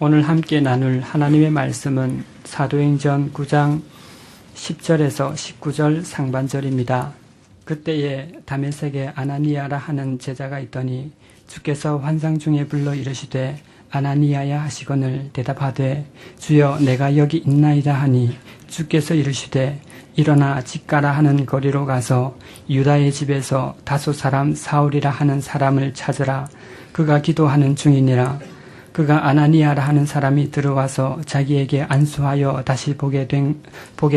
오늘 함께 나눌 하나님의 말씀은 사도행전 9장 10절에서 19절 상반절입니다. 그때에 다메섹에 아나니아라 하는 제자가 있더니 주께서 환상 중에 불러 이르시되 아나니아야 하시거늘 대답하되 주여 내가 여기 있나이다 하니 주께서 이르시되 일어나 집가라 하는 거리로 가서 유다의 집에서 다소 사람 사울이라 하는 사람을 찾으라. 그가 기도하는 중이니라. 그가 아나니아라 하는 사람이 들어와서 자기에게 안수하여 다시 보게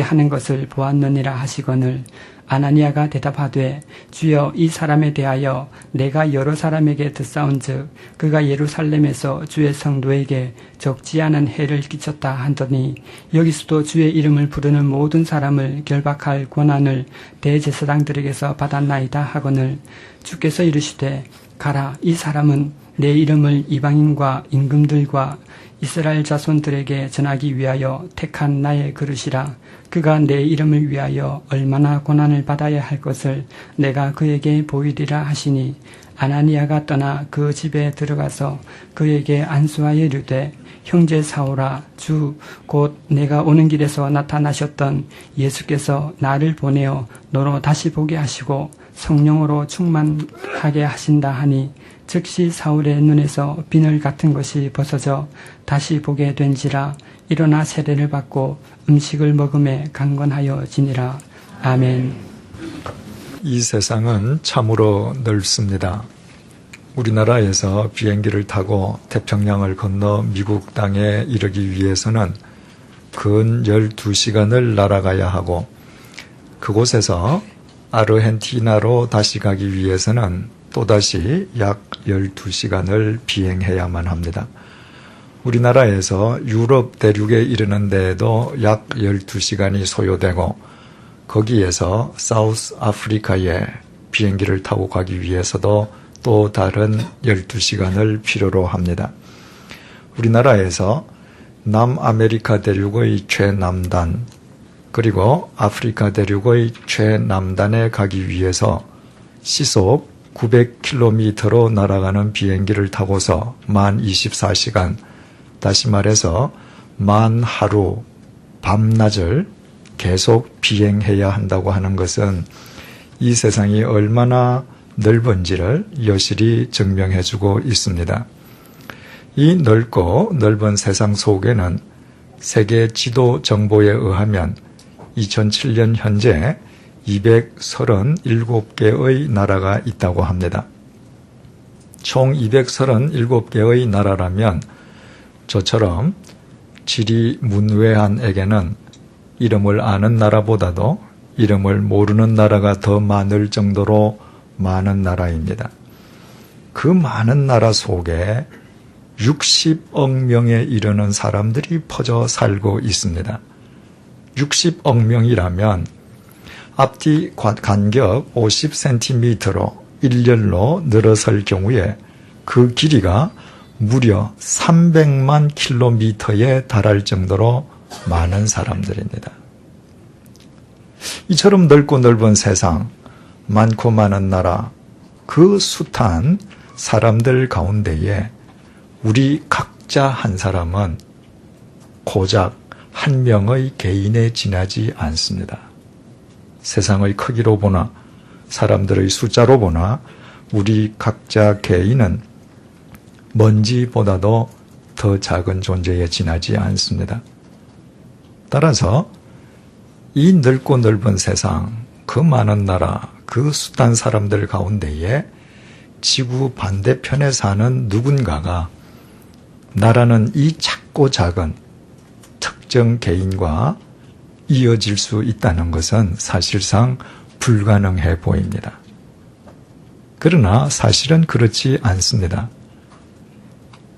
하는 것을 보았느니라 하시거늘 아나니아가 대답하되 주여 이 사람에 대하여 내가 여러 사람에게 듣사온즉 그가 예루살렘에서 주의 성도에게 적지 않은 해를 끼쳤다 하더니 여기서도 주의 이름을 부르는 모든 사람을 결박할 권한을 대제사장들에게서 받았나이다 하거늘 주께서 이르시되 가라. 이 사람은 내 이름을 이방인과 임금들과 이스라엘 자손들에게 전하기 위하여 택한 나의 그릇이라. 그가 내 이름을 위하여 얼마나 고난을 받아야 할 것을 내가 그에게 보이리라 하시니 아나니아가 떠나 그 집에 들어가서 그에게 안수하여 이르되 형제 사울아 주 곧 내가 오는 길에서 나타나셨던 예수께서 나를 보내어 너로 다시 보게 하시고 성령으로 충만하게 하신다 하니 즉시 사울의 눈에서 비늘 같은 것이 벗어져 다시 보게 된지라. 일어나 세례를 받고 음식을 먹음에 강건하여 지니라. 아멘. 이 세상은 참으로 넓습니다. 우리나라에서 비행기를 타고 태평양을 건너 미국 땅에 이르기 위해서는 근 12시간을 날아가야 하고 그곳에서 아르헨티나로 다시 가기 위해서는 또다시 약 12시간을 비행해야만 합니다. 우리나라에서 유럽 대륙에 이르는 데에도 약 12시간이 소요되고 거기에서 사우스 아프리카에 비행기를 타고 가기 위해서도 또 다른 12시간을 필요로 합니다. 우리나라에서 남아메리카 대륙의 최남단 그리고 아프리카 대륙의 최남단에 가기 위해서 시속 900km로 날아가는 비행기를 타고서 만 24시간, 다시 말해서 만 하루, 밤낮을 계속 비행해야 한다고 하는 것은 이 세상이 얼마나 넓은지를 여실히 증명해주고 있습니다. 이 넓고 넓은 세상 속에는 세계 지도 정보에 의하면 2007년 현재 237개의 나라가 있다고 합니다. 총 237개의 나라라면 저처럼 지리 문외한에게는 이름을 아는 나라보다도 이름을 모르는 나라가 더 많을 정도로 많은 나라입니다. 그 많은 나라 속에 60억 명에 이르는 사람들이 퍼져 살고 있습니다. 60억 명이라면 앞뒤 간격 50cm로 일렬로 늘어설 경우에 그 길이가 무려 300만 킬로미터에 달할 정도로 많은 사람들입니다. 이처럼 넓고 넓은 세상, 많고 많은 나라, 그 숱한 사람들 가운데에 우리 각자 한 사람은 고작 한 명의 개인에 지나지 않습니다. 세상의 크기로 보나 사람들의 숫자로 보나 우리 각자 개인은 먼지보다도 더 작은 존재에 지나지 않습니다. 따라서 이 넓고 넓은 세상, 그 많은 나라, 그 숱한 사람들 가운데에 지구 반대편에 사는 누군가가 나라는 이 작고 작은 특정 개인과 이어질 수 있다는 것은 사실상 불가능해 보입니다. 그러나 사실은 그렇지 않습니다.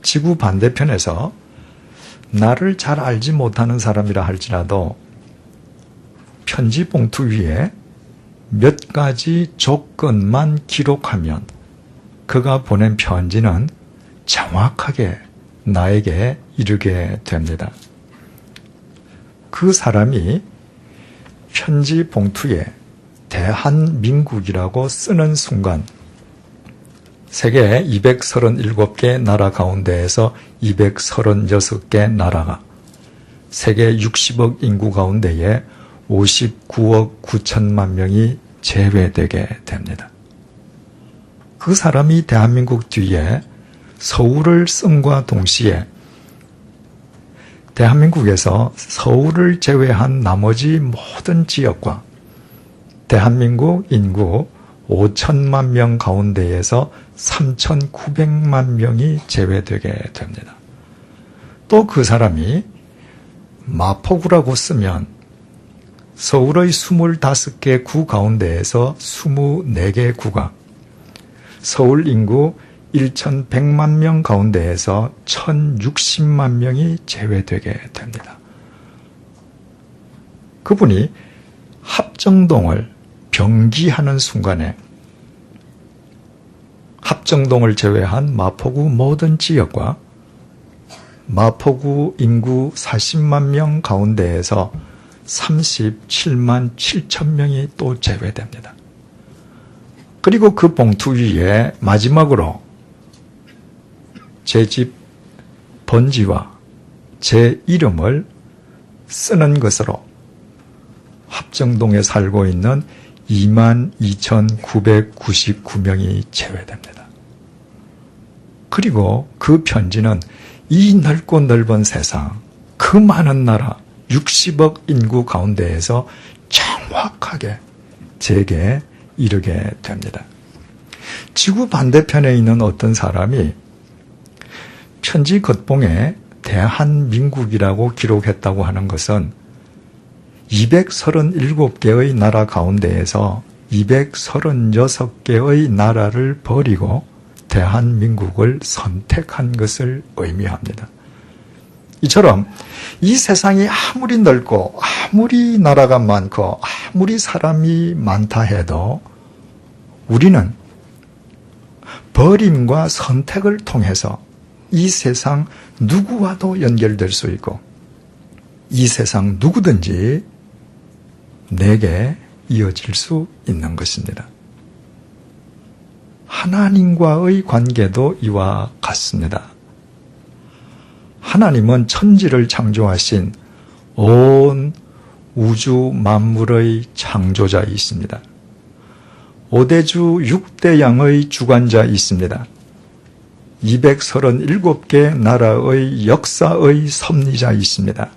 지구 반대편에서 나를 잘 알지 못하는 사람이라 할지라도 편지 봉투 위에 몇 가지 조건만 기록하면 그가 보낸 편지는 정확하게 나에게 이르게 됩니다. 그 사람이 편지 봉투에 대한민국이라고 쓰는 순간 세계 237개 나라 가운데에서 236개 나라가 세계 60억 인구 가운데에 59억 9천만 명이 제외되게 됩니다. 그 사람이 대한민국 뒤에 서울을 쓴과 동시에 대한민국에서 서울을 제외한 나머지 모든 지역과 대한민국 인구 5천만 명 가운데에서 3,900만 명이 제외되게 됩니다. 또 그 사람이 마포구라고 쓰면 서울의 25개 구 가운데에서 24개 구가 서울 인구 1,100만 명 가운데에서 1,060만 명이 제외되게 됩니다. 그분이 합정동을 병기하는 순간에 합정동을 제외한 마포구 모든 지역과 마포구 인구 40만 명 가운데에서 37만 7천 명이 또 제외됩니다. 그리고 그 봉투 위에 마지막으로 제 집 번지와 제 이름을 쓰는 것으로 합정동에 살고 있는 22,999명이 제외됩니다. 그리고 그 편지는 이 넓고 넓은 세상, 그 많은 나라, 60억 인구 가운데에서 정확하게 제게 이르게 됩니다. 지구 반대편에 있는 어떤 사람이 편지 겉봉에 대한민국이라고 기록했다고 하는 것은 237개의 나라 가운데에서 236개의 나라를 버리고 대한민국을 선택한 것을 의미합니다. 이처럼 이 세상이 아무리 넓고 아무리 나라가 많고 아무리 사람이 많다 해도 우리는 버림과 선택을 통해서 이 세상 누구와도 연결될 수 있고 이 세상 누구든지 내게 이어질 수 있는 것입니다. 하나님과의 관계도 이와 같습니다. 하나님은 천지를 창조하신 온 우주 만물의 창조자이십니다. 5대주 6대양의 주관자이십니다. 237개 나라의 역사의 섭리자이십니다.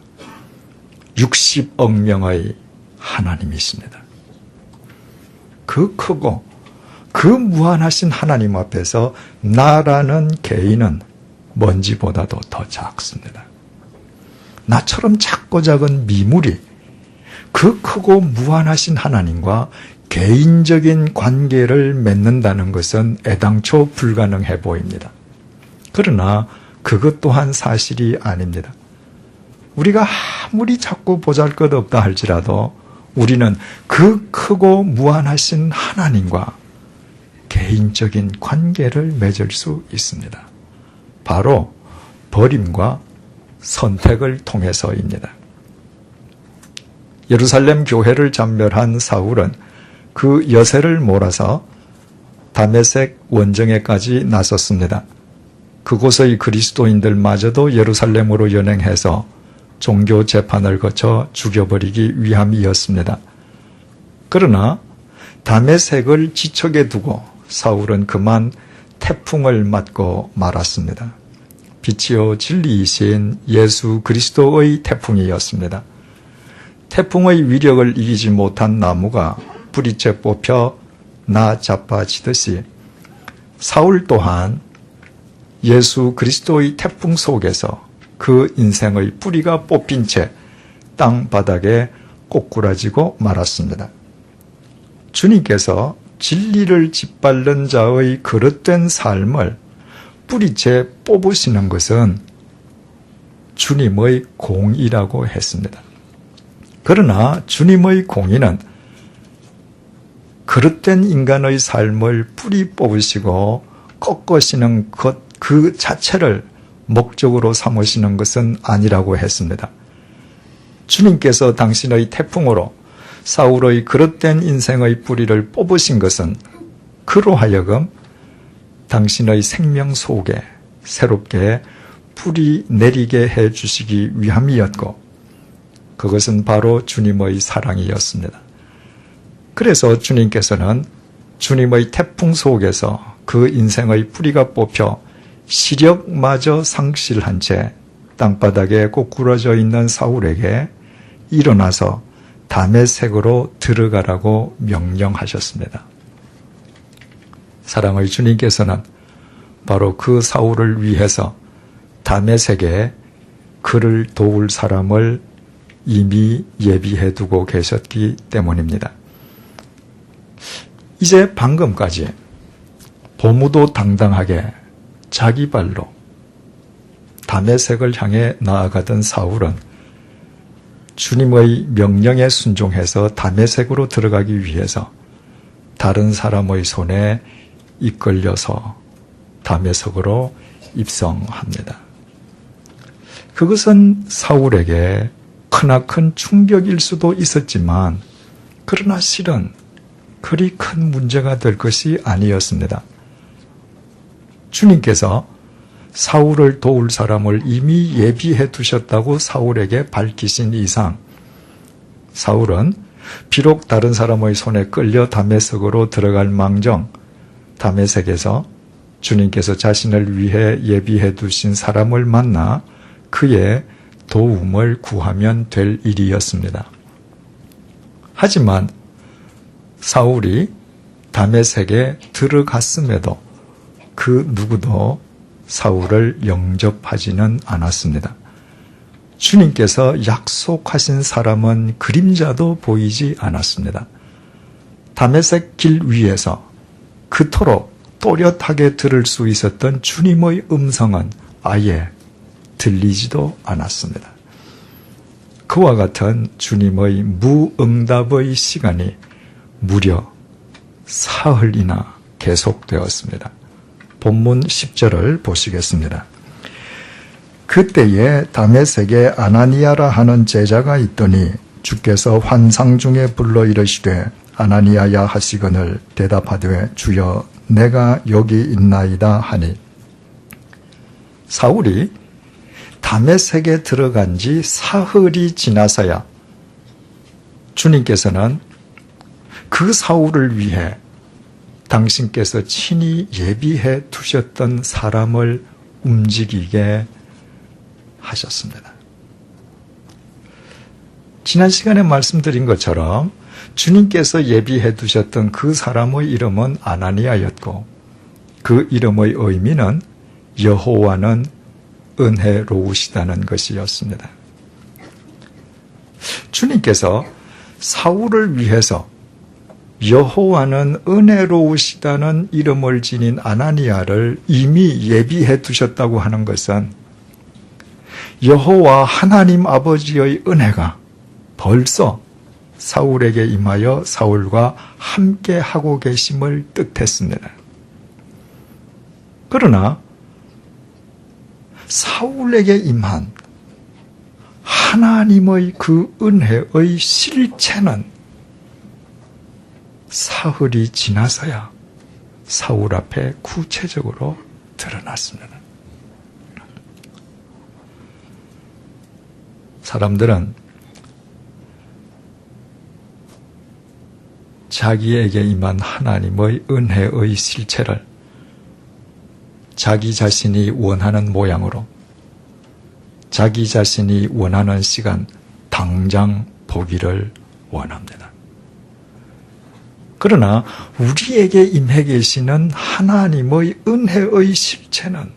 60억 명의 하나님이십니다. 그 크고 그 무한하신 하나님 앞에서 나라는 개인은 먼지보다도 더 작습니다. 나처럼 작고 작은 미물이 그 크고 무한하신 하나님과 개인적인 관계를 맺는다는 것은 애당초 불가능해 보입니다. 그러나 그것 또한 사실이 아닙니다. 우리가 아무리 작고 보잘것없다 할지라도 우리는 그 크고 무한하신 하나님과 개인적인 관계를 맺을 수 있습니다. 바로 버림과 선택을 통해서입니다. 예루살렘 교회를 전멸한 사울은 그 여세를 몰아서 다메섹 원정에까지 나섰습니다. 그곳의 그리스도인들마저도 예루살렘으로 연행해서 종교 재판을 거쳐 죽여버리기 위함이었습니다. 그러나 다메섹을 지척에 두고 사울은 그만 태풍을 맞고 말았습니다. 빛이요 진리이신 예수 그리스도의 태풍이었습니다. 태풍의 위력을 이기지 못한 나무가 뿌리째 뽑혀 나자빠지듯이 사울 또한 예수 그리스도의 태풍 속에서 그 인생의 뿌리가 뽑힌 채 땅바닥에 꼬꾸라지고 말았습니다. 주님께서 진리를 짓밟는 자의 그릇된 삶을 뿌리째 뽑으시는 것은 주님의 공의라고 했습니다. 그러나 주님의 공의는 그릇된 인간의 삶을 뿌리 뽑으시고 꺾으시는 것 그 자체를 목적으로 삼으시는 것은 아니라고 했습니다. 주님께서 당신의 태풍으로 사울의 그릇된 인생의 뿌리를 뽑으신 것은 그로 하여금 당신의 생명 속에 새롭게 뿌리 내리게 해 주시기 위함이었고, 그것은 바로 주님의 사랑이었습니다. 그래서 주님께서는 주님의 태풍 속에서 그 인생의 뿌리가 뽑혀 시력마저 상실한 채 땅바닥에 꼬꾸러져 있는 사울에게 일어나서 다메섹으로 들어가라고 명령하셨습니다. 사랑의 주님께서는 바로 그 사울을 위해서 다메섹에 그를 도울 사람을 이미 예비해 두고 계셨기 때문입니다. 이제 방금까지 보무도당당하게 자기 발로 다메섹을 향해 나아가던 사울은 주님의 명령에 순종해서 다메섹으로 들어가기 위해서 다른 사람의 손에 이끌려서 다메섹으로 입성합니다. 그것은 사울에게 크나큰 충격일 수도 있었지만, 그러나 실은 그리 큰 문제가 될 것이 아니었습니다. 주님께서 사울을 도울 사람을 이미 예비해 두셨다고 사울에게 밝히신 이상, 사울은 비록 다른 사람의 손에 끌려 다메섹으로 들어갈 망정, 다메섹에서 주님께서 자신을 위해 예비해 두신 사람을 만나 그의 도움을 구하면 될 일이었습니다. 하지만 사울이 다메섹에 들어갔음에도 그 누구도 사울을 영접하지는 않았습니다. 주님께서 약속하신 사람은 그림자도 보이지 않았습니다. 다메섹 길 위에서 그토록 또렷하게 들을 수 있었던 주님의 음성은 아예 들리지도 않았습니다. 그와 같은 주님의 무응답의 시간이 무려 사흘이나 계속되었습니다. 본문 10절을 보시겠습니다. 그때에 다메섹에 아나니아라 하는 제자가 있더니 주께서 환상 중에 불러 이르시되 아나니아야 하시거늘 대답하되 주여 내가 여기 있나이다 하니, 사울이 다메섹에 들어간 지 사흘이 지나서야 주님께서는 그 사울을 위해 당신께서 친히 예비해 두셨던 사람을 움직이게 하셨습니다. 지난 시간에 말씀드린 것처럼 주님께서 예비해 두셨던 그 사람의 이름은 아나니아였고, 그 이름의 의미는 여호와는 은혜로우시다는 것이었습니다. 주님께서 사울을 위해서 여호와는 은혜로우시다는 이름을 지닌 아나니아를 이미 예비해 두셨다고 하는 것은 여호와 하나님 아버지의 은혜가 벌써 사울에게 임하여 사울과 함께 하고 계심을 뜻했습니다. 그러나 사울에게 임한 하나님의 그 은혜의 실체는 사흘이 지나서야 사울 앞에 구체적으로 드러났습니다. 사람들은 자기에게 임한 하나님의 은혜의 실체를 자기 자신이 원하는 모양으로, 자기 자신이 원하는 시간 당장 보기를 원합니다. 그러나 우리에게 임해 계시는 하나님의 은혜의 실체는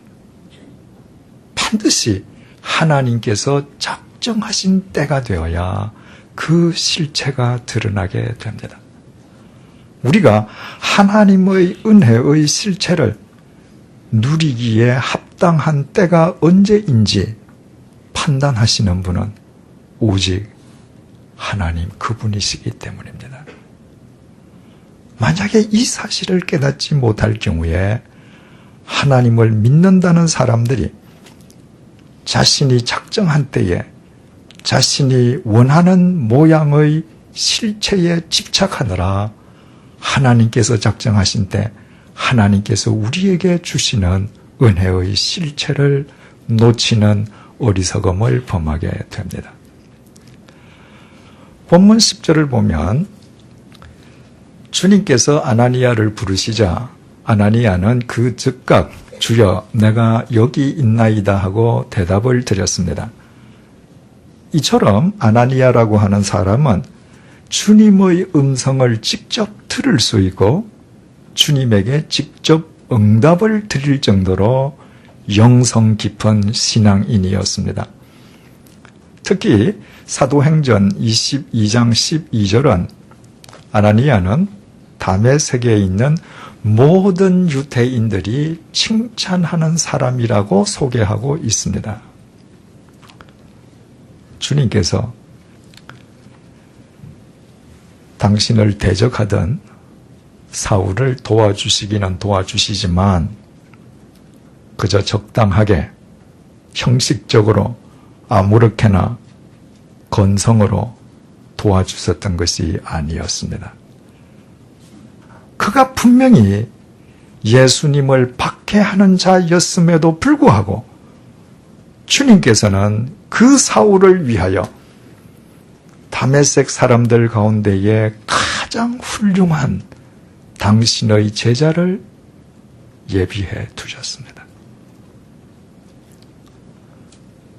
반드시 하나님께서 작정하신 때가 되어야 그 실체가 드러나게 됩니다. 우리가 하나님의 은혜의 실체를 누리기에 합당한 때가 언제인지 판단하시는 분은 오직 하나님 그분이시기 때문입니다. 만약에 이 사실을 깨닫지 못할 경우에 하나님을 믿는다는 사람들이 자신이 작정한 때에 자신이 원하는 모양의 실체에 집착하느라 하나님께서 작정하신 때 하나님께서 우리에게 주시는 은혜의 실체를 놓치는 어리석음을 범하게 됩니다. 본문 10절을 보면 주님께서 아나니아를 부르시자 아나니아는 그 즉각 주여 내가 여기 있나이다 하고 대답을 드렸습니다. 이처럼 아나니아라고 하는 사람은 주님의 음성을 직접 들을 수 있고 주님에게 직접 응답을 드릴 정도로 영성 깊은 신앙인이었습니다. 특히 사도행전 22장 12절은 아나니아는 다메섹에 있는 모든 유대인들이 칭찬하는 사람이라고 소개하고 있습니다. 주님께서 당신을 대적하던 사울을 도와주시기는 도와주시지만 그저 적당하게 형식적으로 아무렇게나 건성으로 도와주셨던 것이 아니었습니다. 그가 분명히 예수님을 박해하는 자였음에도 불구하고 주님께서는 그 사울을 위하여 다메섹 사람들 가운데에 가장 훌륭한 당신의 제자를 예비해 두셨습니다.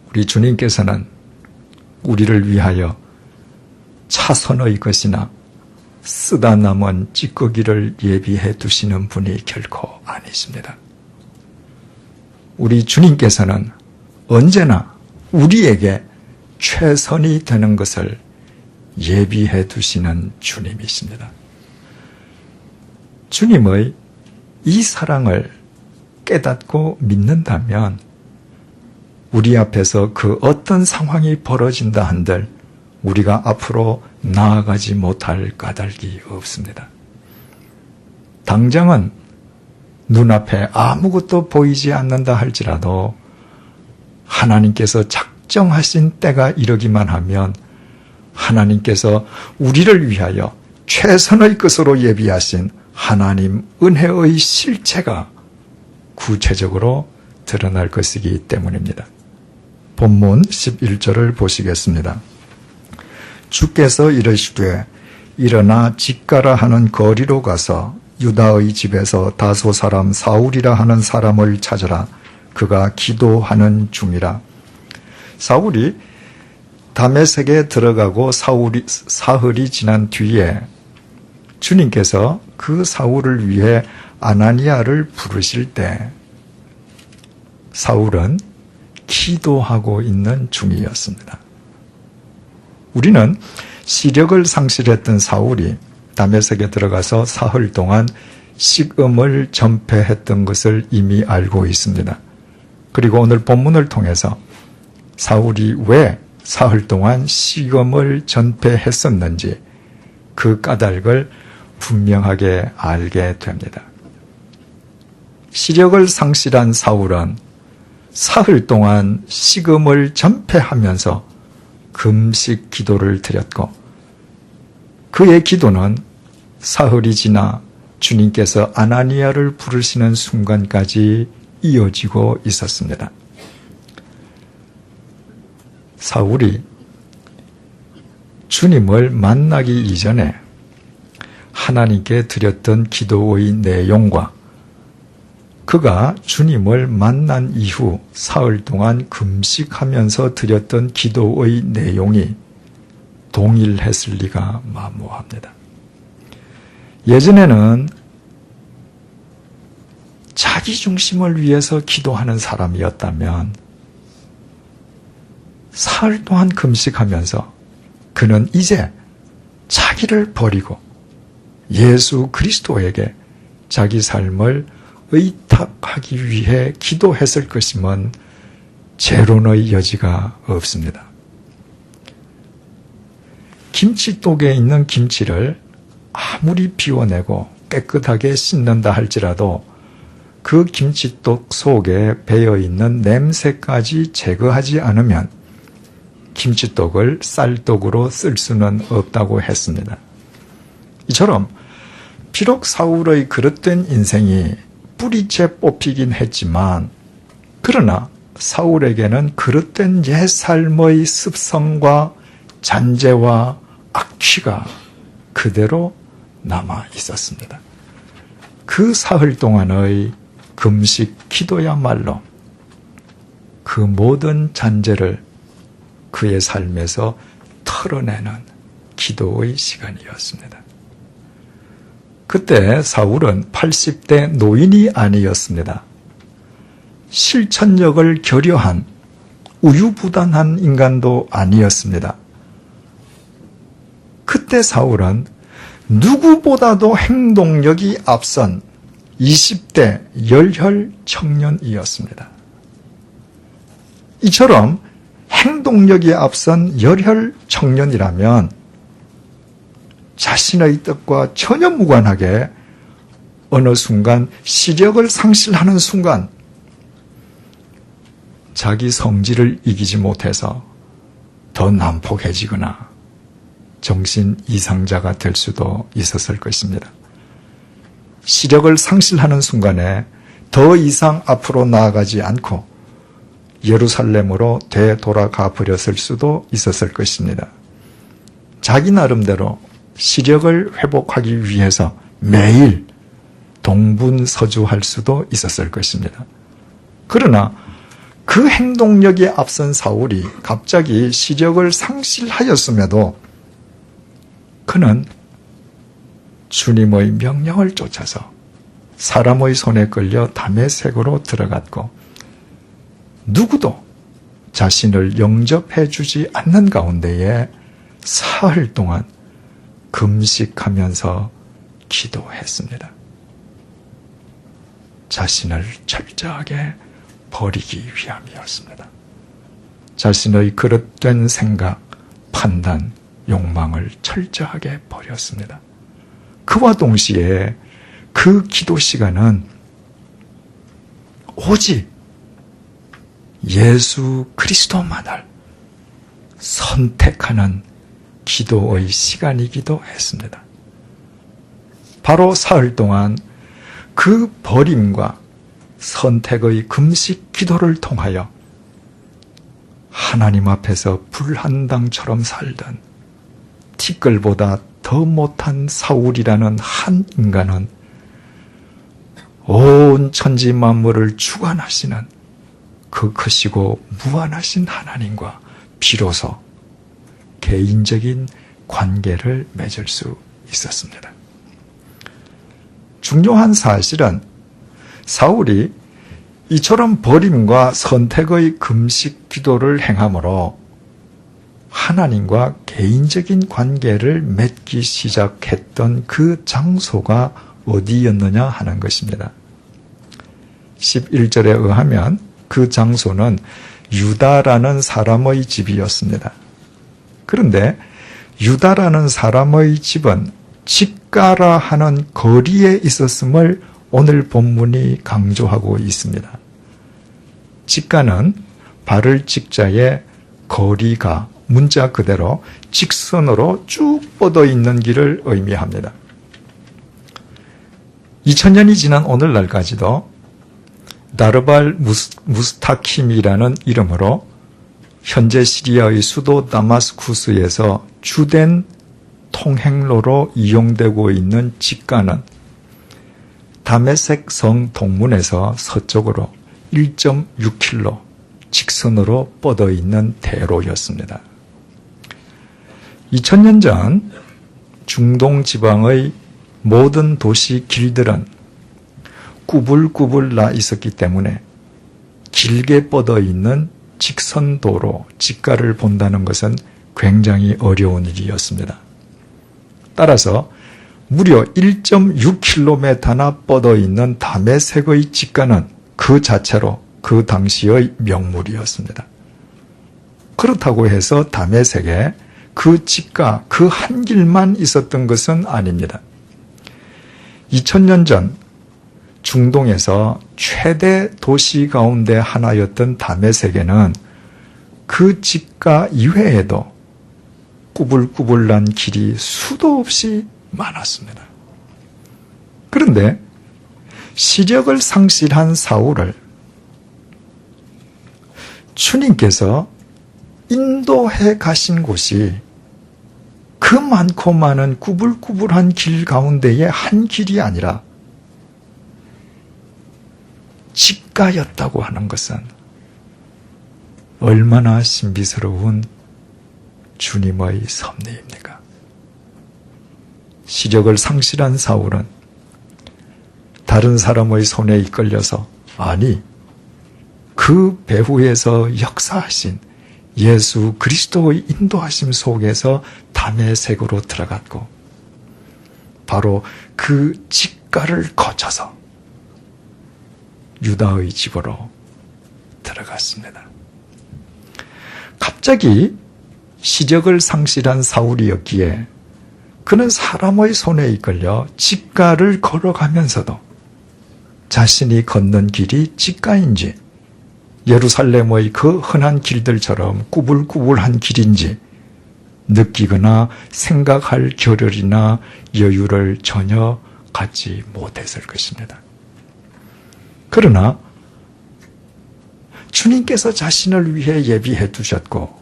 우리 주님께서는 우리를 위하여 차선의 것이나 쓰다 남은 찌꺼기를 예비해 두시는 분이 결코 아니십니다. 우리 주님께서는 언제나 우리에게 최선이 되는 것을 예비해 두시는 주님이십니다. 주님의 이 사랑을 깨닫고 믿는다면 우리 앞에서 그 어떤 상황이 벌어진다 한들 우리가 앞으로 나아가지 못할 까닭이 없습니다. 당장은 눈앞에 아무것도 보이지 않는다 할지라도 하나님께서 작정하신 때가 이르기만 하면 하나님께서 우리를 위하여 최선의 것으로 예비하신 하나님 은혜의 실체가 구체적으로 드러날 것이기 때문입니다. 본문 11절을 보시겠습니다. 주께서 이르시되 일어나 직가라 하는 거리로 가서 유다의 집에서 다소 사람 사울이라 하는 사람을 찾으라. 그가 기도하는 중이라. 사울이 다메섹에 들어가고 사흘이 지난 뒤에 주님께서 그 사울을 위해 아나니아를 부르실 때 사울은 기도하고 있는 중이었습니다. 우리는 시력을 상실했던 사울이 다메섹에 들어가서 사흘 동안 식음을 전폐했던 것을 이미 알고 있습니다. 그리고 오늘 본문을 통해서 사울이 왜 사흘 동안 식음을 전폐했었는지 그 까닭을 분명하게 알게 됩니다. 시력을 상실한 사울은 사흘 동안 식음을 전폐하면서 금식 기도를 드렸고 그의 기도는 사흘이 지나 주님께서 아나니아를 부르시는 순간까지 이어지고 있었습니다. 사울이 주님을 만나기 이전에 하나님께 드렸던 기도의 내용과 그가 주님을 만난 이후 사흘 동안 금식하면서 드렸던 기도의 내용이 동일했을 리가 만무합니다. 예전에는 자기 중심을 위해서 기도하는 사람이었다면 사흘 동안 금식하면서 그는 이제 자기를 버리고 예수 그리스도에게 자기 삶을 의탁하기 위해 기도했을 것임은 재론의 여지가 없습니다. 김치독에 있는 김치를 아무리 비워내고 깨끗하게 씻는다 할지라도 그 김치독 속에 배어있는 냄새까지 제거하지 않으면 김치독을 쌀독으로 쓸 수는 없다고 했습니다. 이처럼 비록 사울의 그릇된 인생이 뿌리째 뽑히긴 했지만 그러나 사울에게는 그릇된 옛 삶의 습성과 잔재와 악취가 그대로 남아 있었습니다. 그 사흘 동안의 금식 기도야말로 그 모든 잔재를 그의 삶에서 털어내는 기도의 시간이었습니다. 그때 사울은 80대 노인이 아니었습니다. 실천력을 결여한 우유부단한 인간도 아니었습니다. 그때 사울은 누구보다도 행동력이 앞선 20대 열혈 청년이었습니다. 이처럼 행동력이 앞선 열혈 청년이라면 자신의 뜻과 전혀 무관하게 어느 순간 시력을 상실하는 순간 자기 성질을 이기지 못해서 더 난폭해지거나 정신 이상자가 될 수도 있었을 것입니다. 시력을 상실하는 순간에 더 이상 앞으로 나아가지 않고 예루살렘으로 되돌아가 버렸을 수도 있었을 것입니다. 자기 나름대로 시력을 회복하기 위해서 매일 동분서주할 수도 있었을 것입니다. 그러나 그 행동력에 앞선 사울이 갑자기 시력을 상실하였음에도 그는 주님의 명령을 쫓아서 사람의 손에 끌려 다메섹으로 들어갔고 누구도 자신을 영접해 주지 않는 가운데에 사흘 동안 금식하면서 기도했습니다. 자신을 철저하게 버리기 위함이었습니다. 자신의 그릇된 생각, 판단, 욕망을 철저하게 버렸습니다. 그와 동시에 그 기도 시간은 오직 예수 그리스도만을 선택하는 기도의 시간이기도 했습니다. 바로 사흘 동안 그 버림과 선택의 금식 기도를 통하여 하나님 앞에서 불한당처럼 살던 티끌보다 더 못한 사울이라는 한 인간은 온 천지 만물을 주관하시는 그 크시고 무한하신 하나님과 비로소 개인적인 관계를 맺을 수 있었습니다. 중요한 사실은 사울이 이처럼 버림과 선택의 금식 기도를 행함으로 하나님과 개인적인 관계를 맺기 시작했던 그 장소가 어디였느냐 하는 것입니다. 11절에 의하면 그 장소는 유다라는 사람의 집이었습니다. 그런데 유다라는 사람의 집은 직가라 하는 거리에 있었음을 오늘 본문이 강조하고 있습니다. 직가는 발을 직자에 거리가 문자 그대로 직선으로 쭉 뻗어 있는 길을 의미합니다. 2000년이 지난 오늘날까지도 다르발 무스타킴이라는 이름으로 현재 시리아의 수도 다마스쿠스에서 주된 통행로로 이용되고 있는 직가는 다메섹 성 동문에서 서쪽으로 1.6km 직선으로 뻗어 있는 대로였습니다. 2000년 전 중동 지방의 모든 도시 길들은 꾸불꾸불 나 있었기 때문에 길게 뻗어 있는 직선도로 직가를 본다는 것은 굉장히 어려운 일이었습니다. 따라서 무려 1.6km나 뻗어 있는 다메섹의 직가는 그 자체로 그 당시의 명물이었습니다. 그렇다고 해서 다메섹에 그 직가, 그 한 길만 있었던 것은 아닙니다. 2000년 전 중동에서 최대 도시 가운데 하나였던 다메섹에는 그 직가 이외에도 꾸불꾸불난 길이 수도 없이 많았습니다. 그런데 시력을 상실한 사울을 주님께서 인도해 가신 곳이 그 많고 많은 구불구불한 길 가운데의 한 길이 아니라 직가였다고 하는 것은 얼마나 신비스러운 주님의 섭리입니까? 시력을 상실한 사울은 다른 사람의 손에 이끌려서, 아니, 그 배후에서 역사하신 예수 그리스도의 인도하심 속에서 다메섹으로 들어갔고, 바로 그 직가를 거쳐서 유다의 집으로 들어갔습니다. 갑자기 시력을 상실한 사울이었기에 그는 사람의 손에 이끌려 직가를 걸어가면서도 자신이 걷는 길이 직가인지 예루살렘의 그 흔한 길들처럼 구불구불한 길인지 느끼거나 생각할 겨를이나 여유를 전혀 갖지 못했을 것입니다. 그러나 주님께서 자신을 위해 예비해 두셨고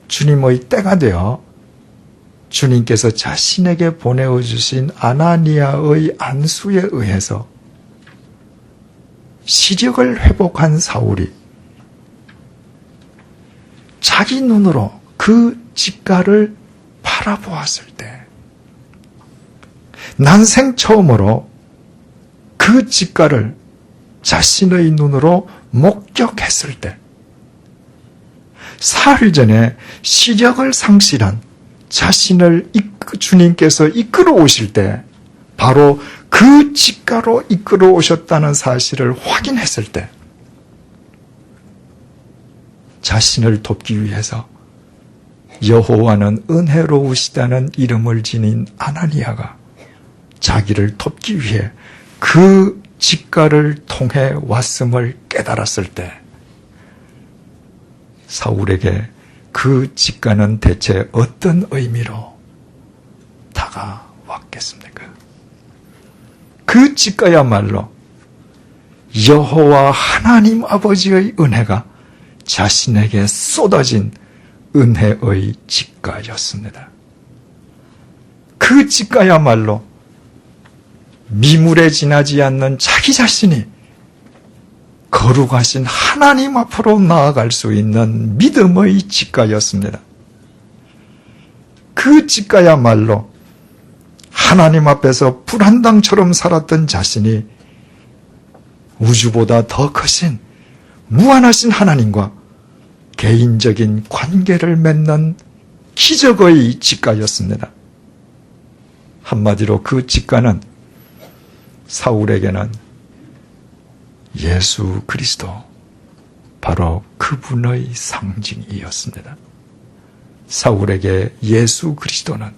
주님의 때가 되어 주님께서 자신에게 보내어 주신 아나니아의 안수에 의해서 시력을 회복한 사울이 자기 눈으로 그 직가를 바라보았을 때, 난생 처음으로 그 직가를 자신의 눈으로 목격했을 때, 사흘 전에 시력을 상실한 자신을 주님께서 이끌어 오실 때 바로 그 직가로 이끌어 오셨다는 사실을 확인했을 때 자신을 돕기 위해서 여호와는 은혜로우시다는 이름을 지닌 아나니아가 자기를 돕기 위해 그 직가를 통해 왔음을 깨달았을 때 사울에게 그 직가는 대체 어떤 의미로 다가왔겠습니까? 그 직가야말로 여호와 하나님 아버지의 은혜가 자신에게 쏟아진 은혜의 직가였습니다. 그 직가야말로 미물에 지나지 않는 자기 자신이 거룩하신 하나님 앞으로 나아갈 수 있는 믿음의 직가였습니다. 그 직가야말로 하나님 앞에서 불한당처럼 살았던 자신이 우주보다 더 크신 무한하신 하나님과 개인적인 관계를 맺는 기적의 직가였습니다. 한마디로 그 직가는 사울에게는 예수 그리스도, 바로 그분의 상징이었습니다. 사울에게 예수 그리스도는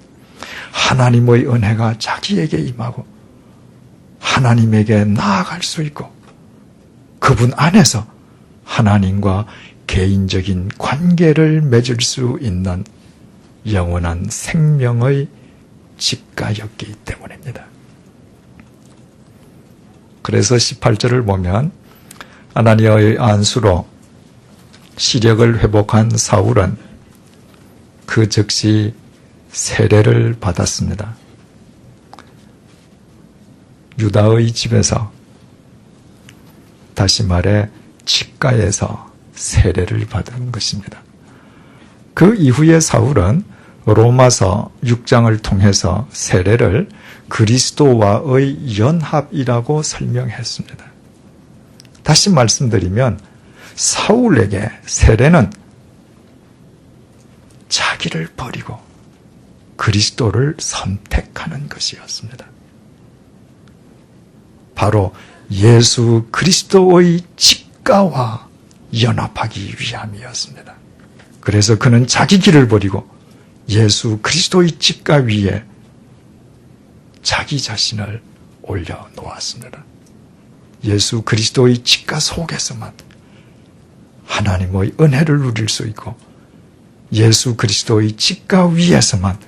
하나님의 은혜가 자기에게 임하고 하나님에게 나아갈 수 있고 그분 안에서 하나님과 개인적인 관계를 맺을 수 있는 영원한 생명의 직가였기 때문입니다. 그래서 18절을 보면 아나니아의 안수로 시력을 회복한 사울은 그 즉시 세례를 받았습니다. 유다의 집에서, 다시 말해 직가에서 세례를 받은 것입니다. 그 이후에 사울은 로마서 6장을 통해서 세례를 그리스도와의 연합이라고 설명했습니다. 다시 말씀드리면 사울에게 세례는 자기를 버리고 그리스도를 선택하는 것이었습니다. 바로 예수 그리스도의 직가와 연합하기 위함이었습니다. 그래서 그는 자기 길을 버리고 예수 그리스도의 직가 위에 자기 자신을 올려놓았습니다. 예수 그리스도의 직가 속에서만 하나님의 은혜를 누릴 수 있고 예수 그리스도의 직가 위에서만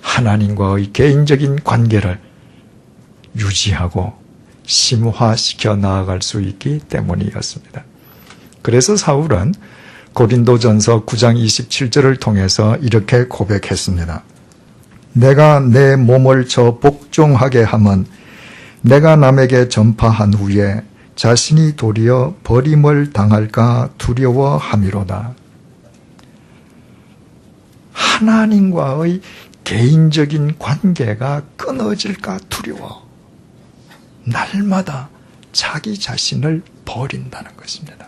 하나님과의 개인적인 관계를 유지하고 심화시켜 나아갈 수 있기 때문이었습니다. 그래서 사울은 고린도전서 9장 27절을 통해서 이렇게 고백했습니다. 내가 내 몸을 저 복종하게 함은 내가 남에게 전파한 후에 자신이 도리어 버림을 당할까 두려워함이로다. 하나님과의 개인적인 관계가 끊어질까 두려워 날마다 자기 자신을 버린다는 것입니다.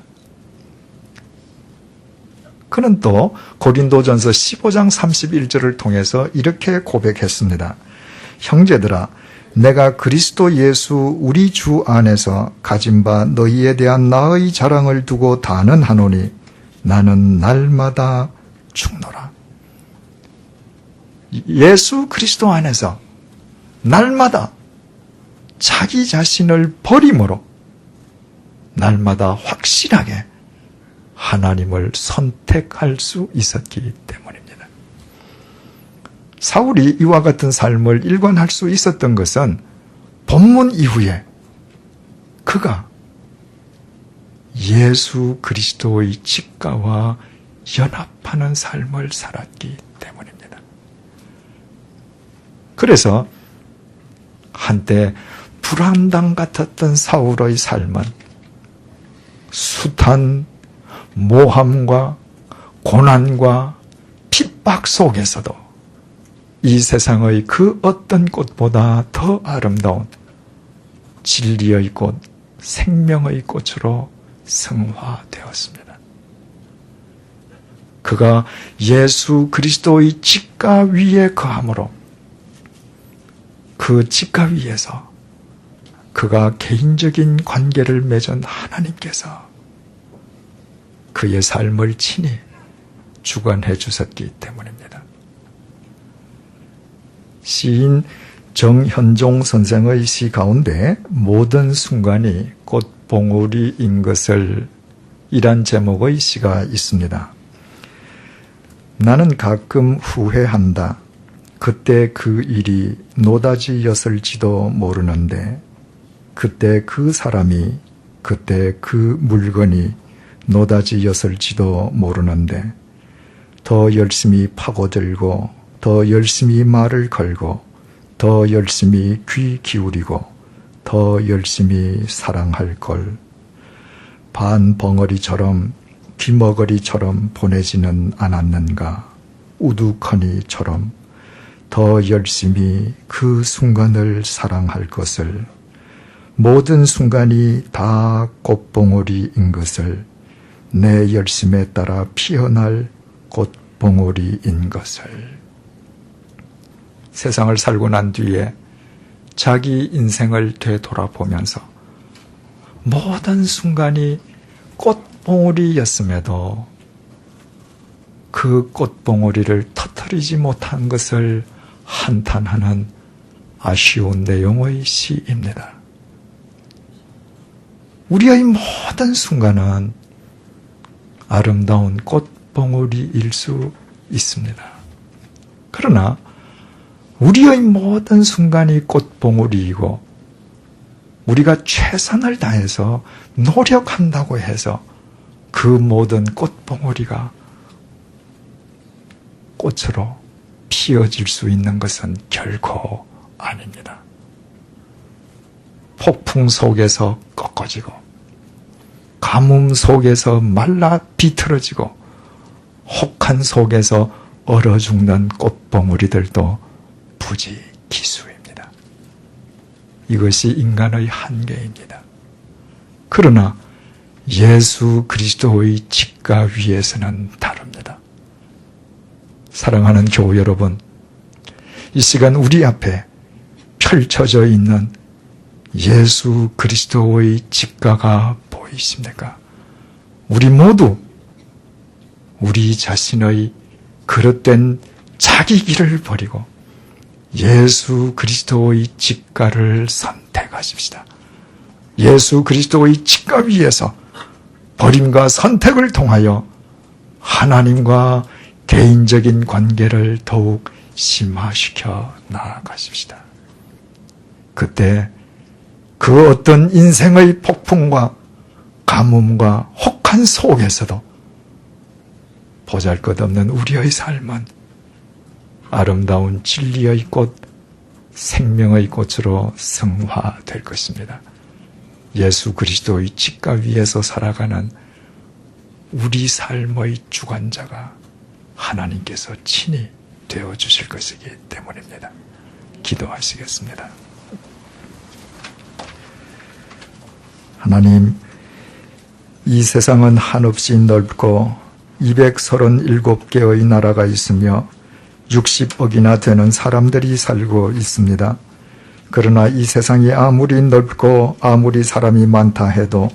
그는 또 고린도전서 15장 31절을 통해서 이렇게 고백했습니다. 형제들아, 내가 그리스도 예수 우리 주 안에서 가진 바 너희에 대한 나의 자랑을 두고 단언하노니 나는 날마다 죽노라. 예수 그리스도 안에서 날마다 자기 자신을 버림으로 날마다 확실하게 하나님을 선택할 수 있었기 때문입니다. 사울이 이와 같은 삶을 일관할 수 있었던 것은 본문 이후에 그가 예수 그리스도의 직가와 연합하는 삶을 살았기 때문입니다. 그래서 한때 불암당 같았던 사울의 삶은 숱한 모함과 고난과 핍박 속에서도 이 세상의 그 어떤 꽃보다 더 아름다운 진리의 꽃, 생명의 꽃으로 승화되었습니다. 그가 예수 그리스도의 직가 위에 거함으로 그 직가 위에서 그가 개인적인 관계를 맺은 하나님께서 그의 삶을 친히 주관해 주셨기 때문입니다. 시인 정현종 선생의 시 가운데 모든 순간이 꽃봉오리인 것을 이란 제목의 시가 있습니다. 나는 가끔 후회한다. 그때 그 일이 노다지였을지도 모르는데 그때 그 사람이 그때 그 물건이 노다지였을지도 모르는데 더 열심히 파고들고 더 열심히 말을 걸고 더 열심히 귀 기울이고 더 열심히 사랑할 걸 반벙어리처럼 귀머거리처럼 보내지는 않았는가 우두커니처럼 더 열심히 그 순간을 사랑할 것을 모든 순간이 다 꽃봉오리인 것을 내 열심에 따라 피어날 꽃봉오리인 것을 세상을 살고 난 뒤에 자기 인생을 되돌아보면서 모든 순간이 꽃봉오리였음에도 그 꽃봉오리를 터뜨리지 못한 것을 한탄하는 아쉬운 내용의 시입니다. 우리의 모든 순간은 아름다운 꽃봉오리일 수 있습니다. 그러나 우리의 모든 순간이 꽃봉오리이고 우리가 최선을 다해서 노력한다고 해서 그 모든 꽃봉오리가 꽃으로 피어질 수 있는 것은 결코 아닙니다. 폭풍 속에서 꺾어지고 가뭄 속에서 말라 비틀어지고 혹한 속에서 얼어 죽는 꽃봉오리들도 부지기수입니다. 이것이 인간의 한계입니다. 그러나 예수 그리스도의 직가 위에서는 다릅니다. 사랑하는 교우 여러분, 이 시간 우리 앞에 펼쳐져 있는 예수 그리스도의 직가가 보이십니까? 우리 모두 우리 자신의 그릇된 자기 길을 버리고 예수 그리스도의 직가를 선택하십시다. 예수 그리스도의 직가 위에서 버림과 선택을 통하여 하나님과 개인적인 관계를 더욱 심화시켜 나아가십시다. 그때 그 어떤 인생의 폭풍과 가뭄과 혹한 속에서도 보잘것없는 우리의 삶은 아름다운 진리의 꽃, 생명의 꽃으로 성화될 것입니다. 예수 그리스도의 십자 위에서 살아가는 우리 삶의 주관자가 하나님께서 친히 되어주실 것이기 때문입니다. 기도하시겠습니다. 하나님, 이 세상은 한없이 넓고 237개의 나라가 있으며 60억이나 되는 사람들이 살고 있습니다. 그러나 이 세상이 아무리 넓고 아무리 사람이 많다 해도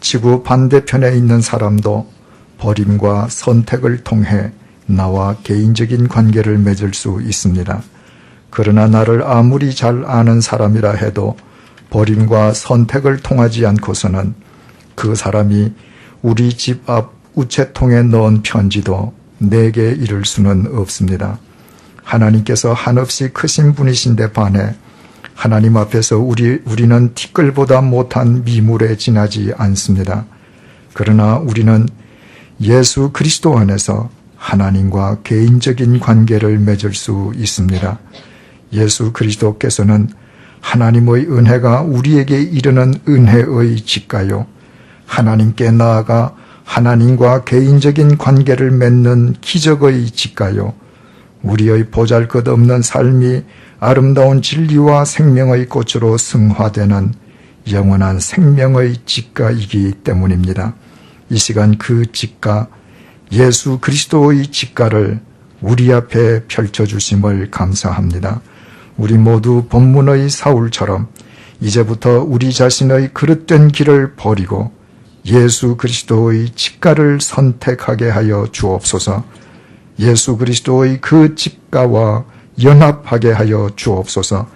지구 반대편에 있는 사람도 버림과 선택을 통해 나와 개인적인 관계를 맺을 수 있습니다. 그러나 나를 아무리 잘 아는 사람이라 해도 버림과 선택을 통하지 않고서는 그 사람이 우리 집 앞 우체통에 넣은 편지도 내게 이를 수는 없습니다. 하나님께서 한없이 크신 분이신데 반해 하나님 앞에서 우리는 티끌보다 못한 미물에 지나지 않습니다. 그러나 우리는 예수 그리스도 안에서 하나님과 개인적인 관계를 맺을 수 있습니다. 예수 그리스도께서는 하나님의 은혜가 우리에게 이르는 은혜의 직가요, 하나님께 나아가 하나님과 개인적인 관계를 맺는 기적의 직가요, 우리의 보잘것없는 삶이 아름다운 진리와 생명의 꽃으로 승화되는 영원한 생명의 직가이기 때문입니다. 이 시간 그 직가, 예수 그리스도의 직가를 우리 앞에 펼쳐주심을 감사합니다. 우리 모두 본문의 사울처럼 이제부터 우리 자신의 그릇된 길을 버리고 예수 그리스도의 직가를 선택하게 하여 주옵소서. 예수 그리스도의 그 직가와 연합하게 하여 주옵소서.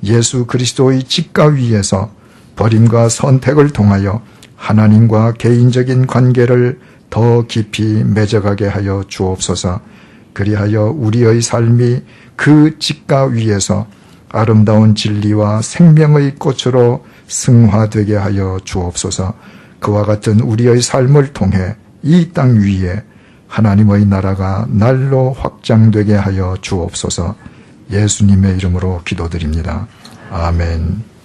예수 그리스도의 직가 위에서 버림과 선택을 통하여 하나님과 개인적인 관계를 더 깊이 맺어가게 하여 주옵소서. 그리하여 우리의 삶이 그 직가 위에서 아름다운 진리와 생명의 꽃으로 승화되게 하여 주옵소서. 그와 같은 우리의 삶을 통해 이 땅 위에 하나님의 나라가 날로 확장되게 하여 주옵소서. 예수님의 이름으로 기도드립니다. 아멘.